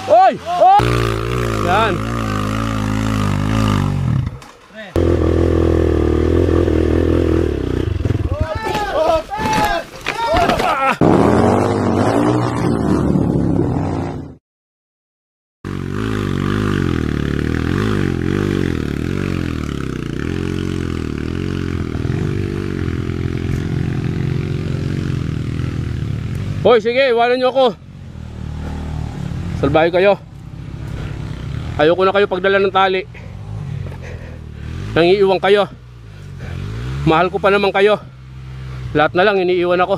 Oy! Oh! Yan. Hoy, sige, iwanan nyo ako. Salbahe kayo. Ayoko na kayo pagdala ng tali. Nangiiwan kayo. Mahal ko pa naman kayo. Lahat na lang iniiwan ako.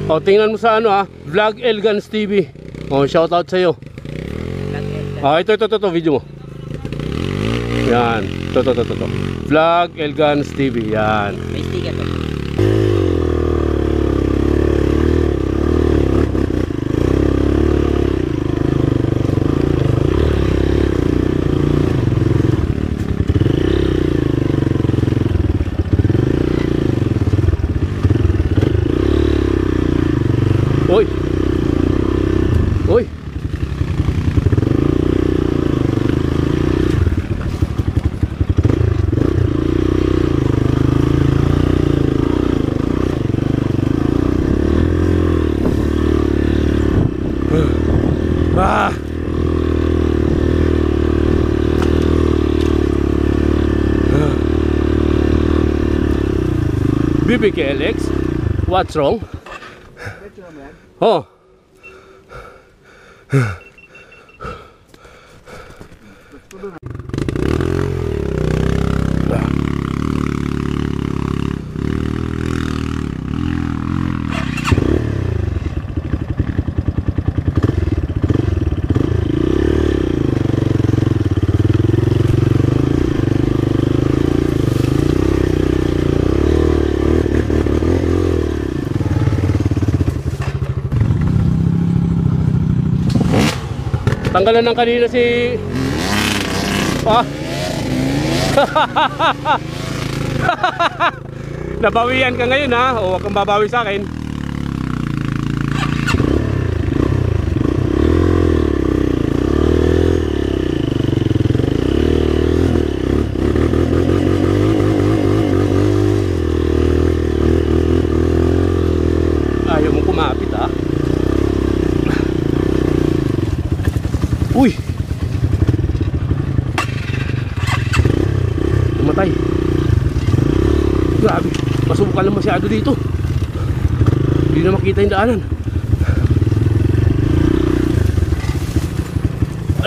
O, tingnan mo sa ano Vlog Elgans TV. O, shoutout sa iyo. Ito video mo. Yan. Ito. Vlog Elgans TV. Yan. May sticker ba? Uy. Uy. Ah. BBKLX, what's wrong? Oh. Tanggalan ng kanina si nabawian ka ngayon o wag kang babawi sa akin. Ayaw mo kumapit Uy! Tumatay. Grabe, masubukan lang masyado dito. Hindi na makita yung daanan.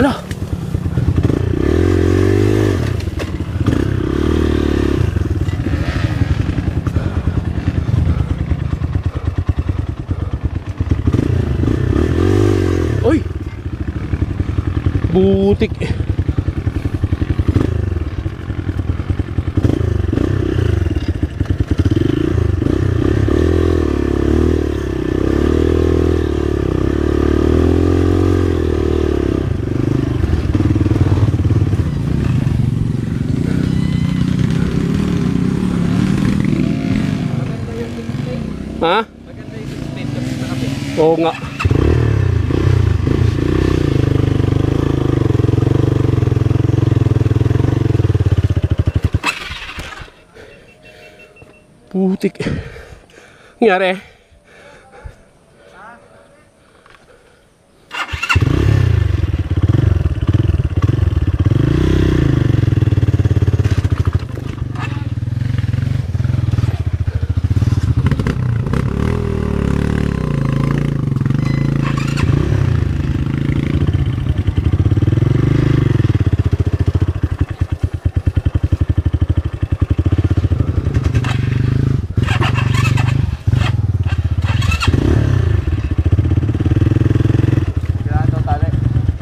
Ala! Uy! Butik. Ha? Oo nga. Putik. Nangyari?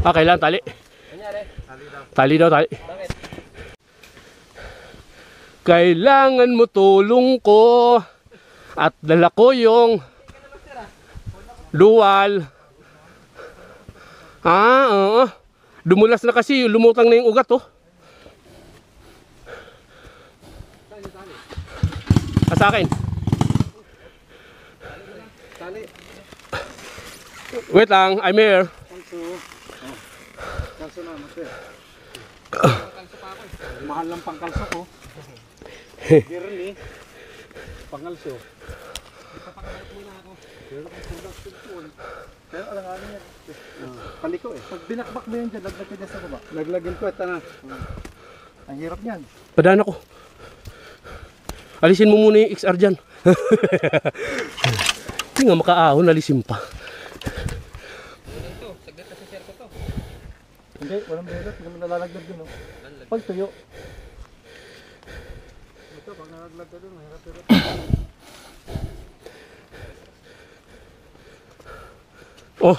Ah, kailan tali? Tali daw, tali. Kailangan mo tulong ko at dala ko yung luwal. Ah, oo. Dumulas na kasi, lumutang na yung ugat, oh. Sa akin. Wait lang, I'm here. Kalso na, master. Mahal lang pangkalso ko. Meron eh. Pangkalso. Ipapakalap muna ako. Pero production tool. Pero alanganin yan. Paliko eh. Pag binakbak mo yan dyan, laglagin niya sa baba. Laglagin ko, ito na. Ang hirap niyan. Padaan ako. Alisin mo muna yung XR dyan. Hindi nga makaahon, alisin pa. Hindi, walang belot. Hindi mo nalalaglag dun. Pag tuyo. Ito, pag nalalaglag ka dun, mahirap-hirap. Oh.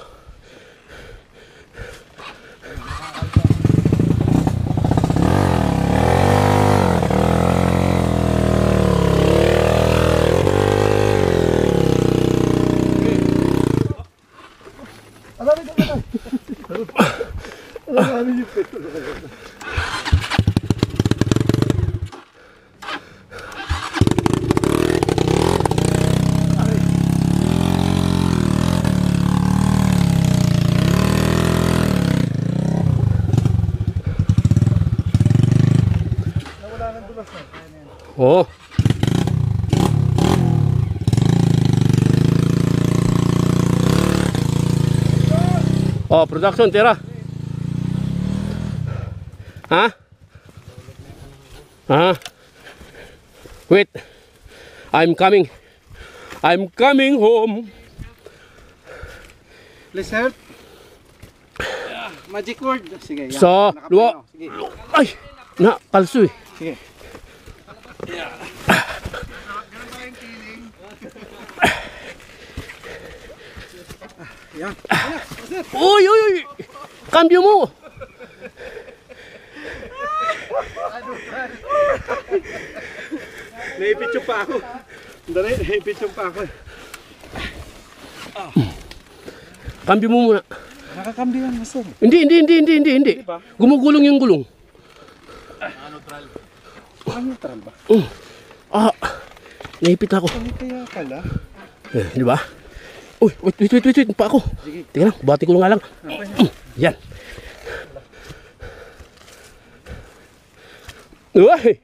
Oh. Oh, production, tira. Ha? Ha? Wait. I'm coming. I'm coming home. Please help. Magic word. Sige, yan. So, luwa. Sige. Ay! Na, kalso eh. Sige. Yan. Uy, uy, uy! Cambio mo! Naipit yung pa ako. Dali, naipit yung pa ako. Cambio mo muna. Nakakambyo yan, master. Hindi. Gumugulong yung gulong. Ang neutral ba? Ah, naipit ako. Ano kaya pala? Di ba? Uy, wait, pa ako. Sige. Tingnan lang, bati ko nga lang. Yan. Uy!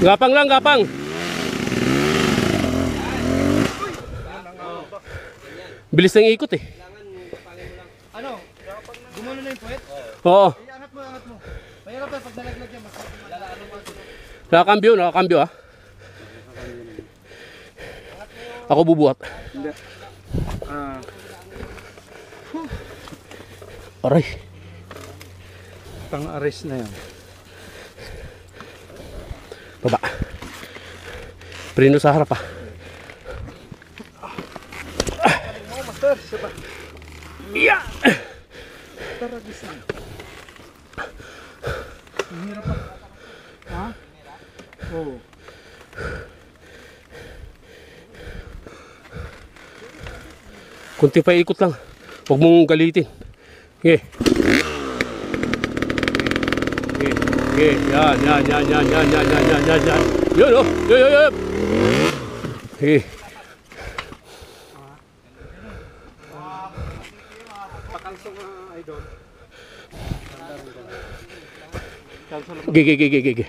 Gapang lang, gapang. Bilis ng ikot eh. Ano? Gumano na yung puwet? Oo. Angat mo. Mahirap tayo pag nalaglag yan. Nakakambyo ah. Ako bubuhat. Hindi. Aray. Pang-arrest na yan. Baba. Preno sa harap ah. Master, siya ba? Yeah! Taragis na. Mahirap pa. Ha? Oo. Kunti pa ikot lang. Huwag mong galitin. Okay. Okay. Yan. Yun oh. Yun. Okay. Pakalso nga, idol. Gigi.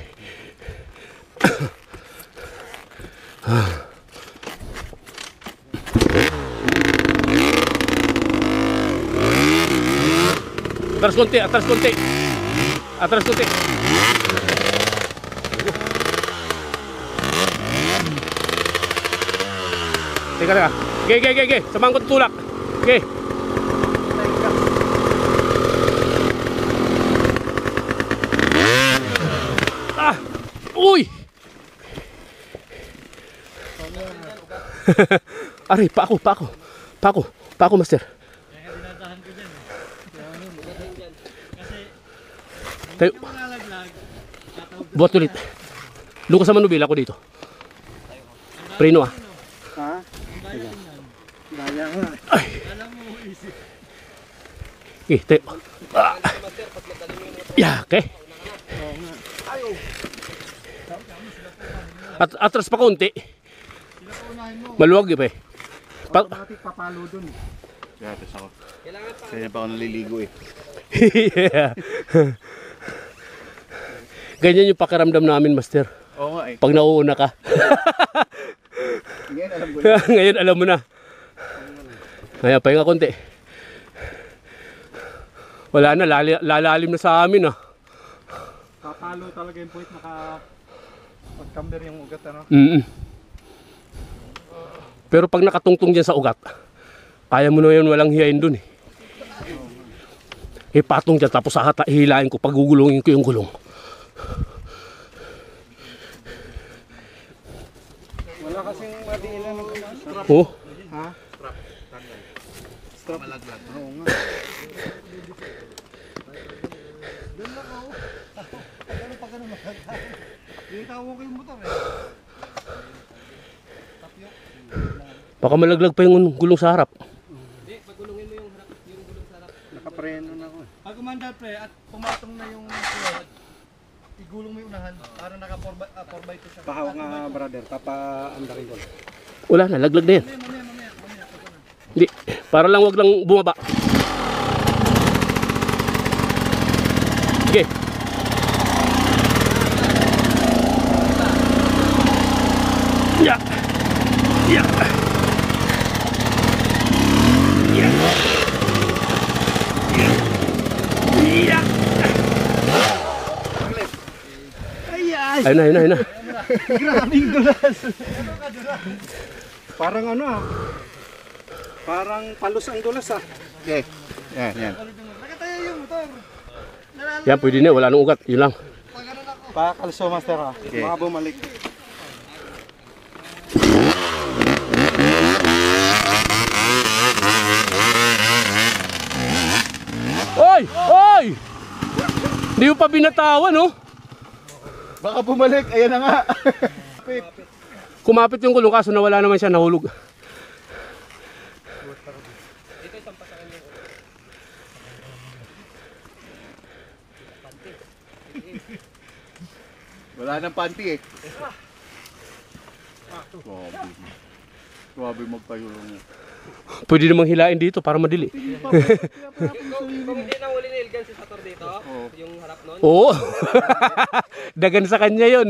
Atras konti, atras konti. Atras konti. Teka. Okay. Samahan ko tutulak. Okay. Ah! Uy! Aray, pa ako, master. Kaya dinadahan ko dyan. Kasi, Tayo. hindi ka malalaglag. Buhat ulit. Doon ka sa manubila ko dito. Preno ah. Ha? Daya nga. Ay. Alam mo, easy. Okay, tayo. Ah. Okay. At atras pa konti. Sila pa unahin mo. Maluwag eh. Automatic papalo dun. Kaya ako. Kaya pa ako naliligo eh. Ganyan yung pakiramdam namin, master. Oo nga eh. Pag nauuna ka. Ngayon alam ko na. Ngayon alam mo na. Kaya pahinga konti. Wala na, lalalim na sa amin ah. Papalo talaga yung point pag-camber yung ugat, ano? Pero pag nakatungtong dyan sa ugat, kaya mo na yun, walang hiyain dun eh. Ipatong dyan, tapos hilain ko, pagugulungin ko yung gulong. Wala kasing madiilan ng strap. Oh, Ha? Strap. Malaglag. Oo nga. Doon lang ako. Pagano pa ganun magagawin. Yung tawo ko yung motor eh. Tapyok. baka malaglag pa yung gulong sa harap. Hindi, pagulungin mo yung gulong sa harap. Nakapreno na ako eh. Pag umandar pre at pumatong na yung clutch, igulong mo yung unahan para naka 4x2 siya. Pahaw nga brother, tapa-andarin ko. Wala na, laglag na yan. Mamaya. Hindi, para lang wag lang bumaba. Okay. Ya. Ya. Ya. Ya. Ayun na. Grabing dulas. Parang ano ah. Parang palos ang dulas ah. Okay. Yan. Nakatayo yung motor. Yan, pwede na, wala nang ugat. Yun lang. Pakalso master ah. Okay. Baka bumalik. Oy! Hindi mo pa binatawan, no? Baka bumalik. Ayan na nga. Kumapit yung gulong kaso nawala naman siya, nahulog. Wala nang panty eh. Grabe magpayulong. Pwede namang hilain dito para madili. Kung hindi nahuli ni Elgan si Sator dito, yung harap nun, Oo. Dagan sa kanya yun.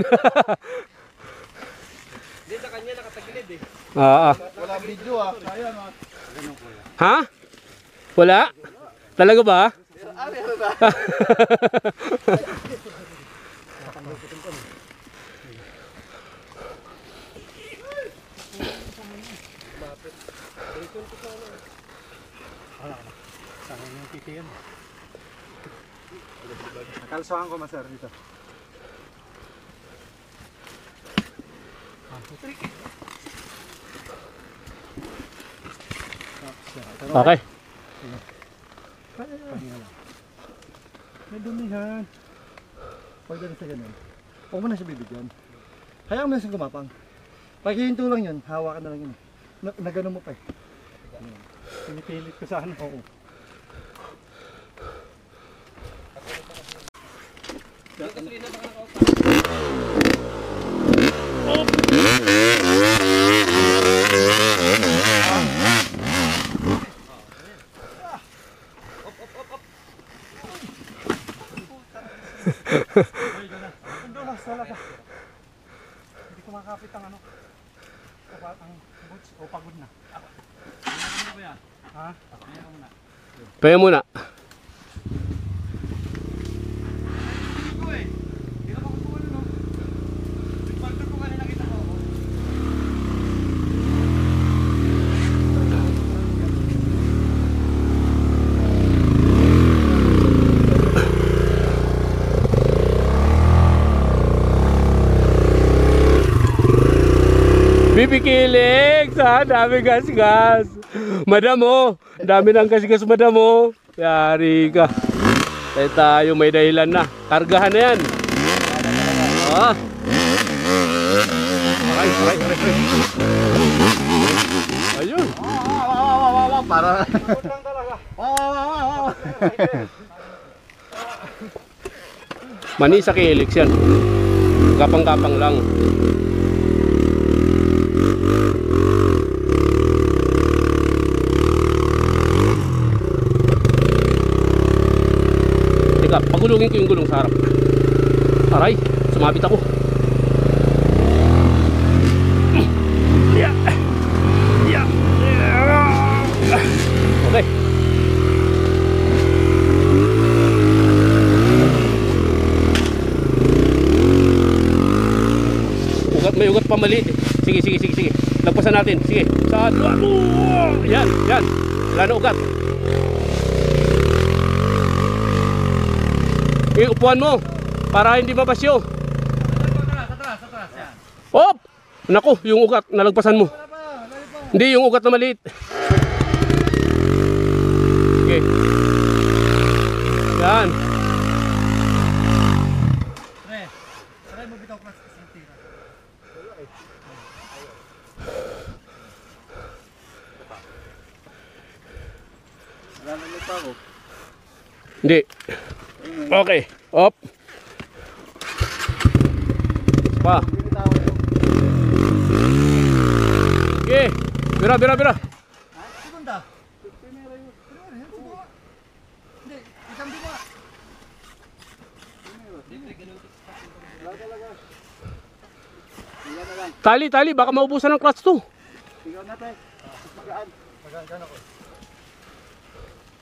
hindi sa kanya nakatagilid eh. Wala video ah. Ayan ah. Ha? Wala? Talaga ba? Sana yung titiyan. Nakalsohan ko master dito. Okay. May dumihan. Pag ganun sa ganun, huwag mo na siya bibigyan. Hayaan mo na siyang gumapang. Pag hihinto lang yun, hawakan na lang yun. Nagano mo pa eh. Pinipilit ko sana. Oo. Gasolina baka nakaupa. Ang dulas talaga. Hindi ko makakapit ang ano. Ang boots o pagod na. Ha? Paya muna. Pipikilig sa dami gas-gas. Madam oh, dami ng gas-gas madam oh. Yari ka. Tayo may dahilan na. Kargahan na yan. Ah. Aray. Ayun. Para. Mani sa Helix yan. Kapang-kapang lang. Teka, pagulungin ko yung gulong sa harap. Aray, sumabit ako. Yeah. Okay. May ugat pa maliit. Sige. Lagpasan natin. Sige. Sa yan. Wala na ugat. Upuan mo para hindi mabasyo. Sa atras. Op! Naku, yung ugat nalagpasan mo. Hindi, yung ugat na maliit. Okay. Yan. Hindi. Okay. Op. Pa. Okay. Bira. Segunda. Hindi, isang dima. Tali, baka maubusan ng clutch to. Ikaw na tayo. Magaan ka na ko.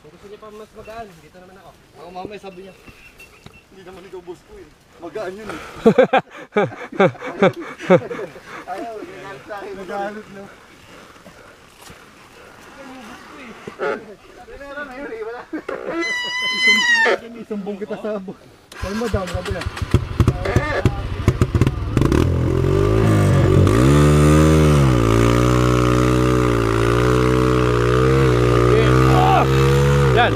Kung gusto niya pa mas magaan, dito naman ako. Ako mamaya sabi niya. Hindi naman ikaw boss ko eh. Magaan yun eh. Ayaw, nagalit sa akin. Nagalit no. Meron na yun eh, wala. Isumbong kita sa madam, sabi na. Yan.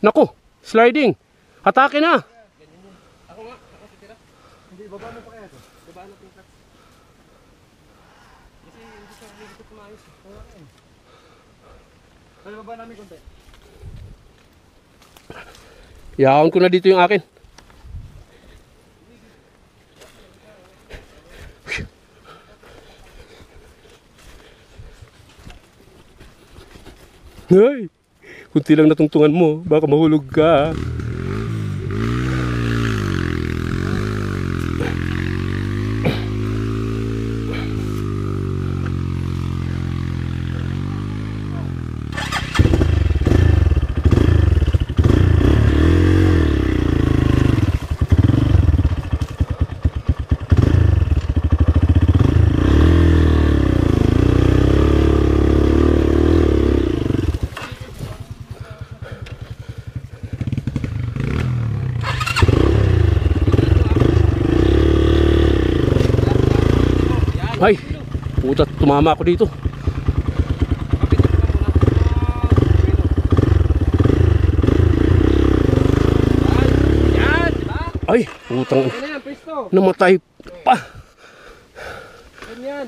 Naku, sliding. Atake na. Ako titira. Hindi, baba mo pa kaya ito. Baba natin yung clutch. Kasi hindi siya nilipot maayos. Ay, baba namin konti. Yaon ko na dito yung akin. Ay, kunti lang natungtungan mo, baka mahulog ka. Ay, puta, tumama ako dito. Yan, diba? Ay, putang, Yan na yan, pwesto. namatay pa. Yan.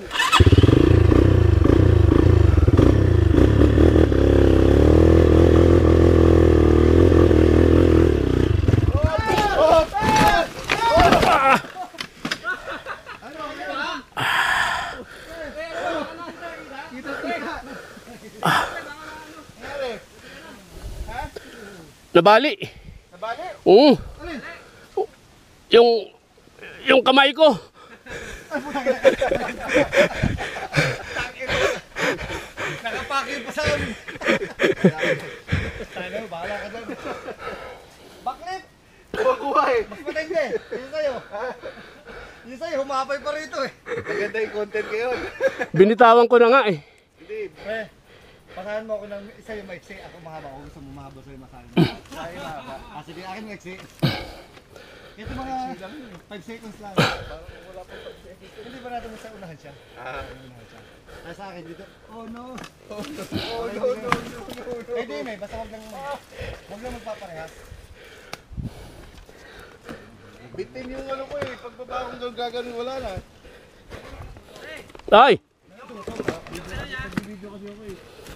Nabali. Nabali? Oo. Yung kamay ko. Nakapaki pa sa amin. Tayo, bahala ka doon. Backlit! Kuha eh. Mas matindi. Yun sa'yo. Yun sa'yo, humapay pa rito eh. Maganda yung content ngayon. Binitawan ko na nga eh. Hindi. Pasahan mo ako ng isa yung maiksi, ako mahaba. Kung gusto mo mahaba sa'yo masahan. Sa'yo mahaba. Sige, akin maiksi. Ito mga 5 seconds lang. Wala pang 5 seconds. Hindi ba natin sa unahan siya? Unahan siya. Kaya sa akin dito, oh no. Oh no. Oh no, no, no, no. Eh di may, basta wag lang magpaparehas. Bitin yung ano ko eh, pagbaba kong gagawin wala na. Ay!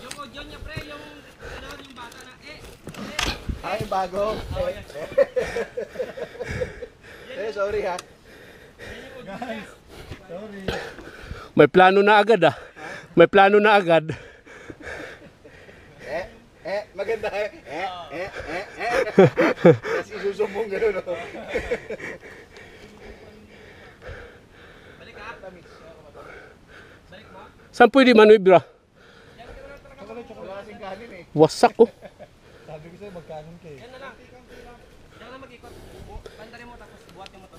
Yung audio niya, pre, yung bata na, Ay, bago. Sorry ha. Guys, sorry. May plano na agad ah. May plano na agad. Maganda Kasi isusumbong gano'n, no? balik ka. Balik mo. Saan pwede manubra? Wala kasing kanin eh. Wasak oh. Sabi ko sa'yo, magkanin ka eh. Yan na lang. Diyan na mag-ikot. Bandarin mo tapos buhatin mo to.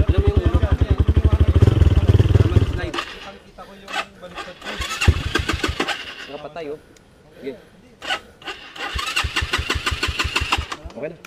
Alam mo yung ulo. Mag-slide. Kita ko yung baliktad ko. Nakapatay oh. Sige. Okay na.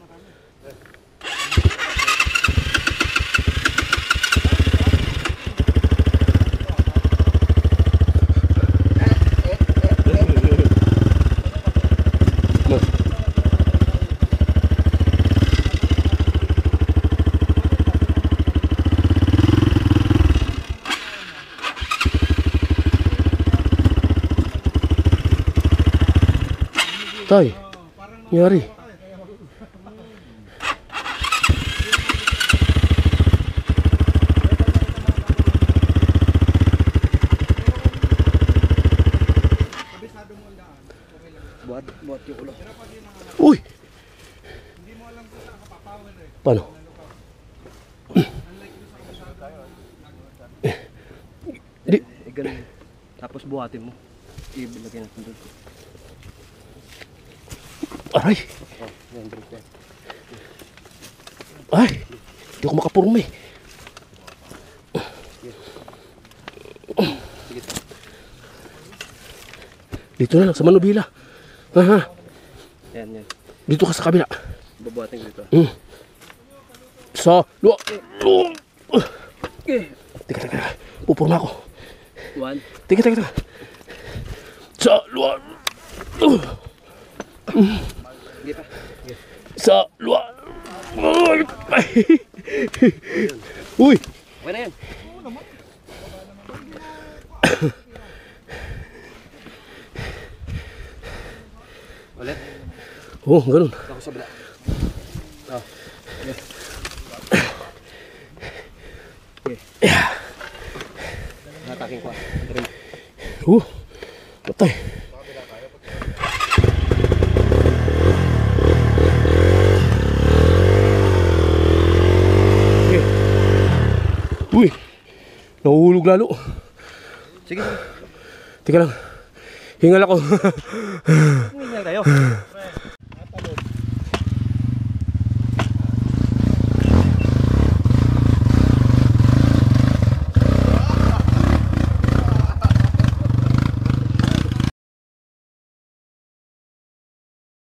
Tay, nangyari. Buhat yung ulo. Uy! Paano? Di, Ganun. Tapos buhatin mo. Ilagay natin doon. aray! Yan, balik yan. Ay! Hindi ako makapurma eh. Dito na lang, sa Manubila. Aha, Yan, yan. dito ka sa kabila. Bubuhatin ko dito. Sa luwa. Teka. Pupurma ako. 1. Teka. Sa luwa. Hindi pa. Sa luwa. Uy! Okay na yan. Ulit. Oh, ganun. Ako sa bila. Oh. Yes. Okay. Nataking ko. Patay. Uy! Nahuhulog lalo. Sige. Teka lang. Hingal ako. Hingal kayo.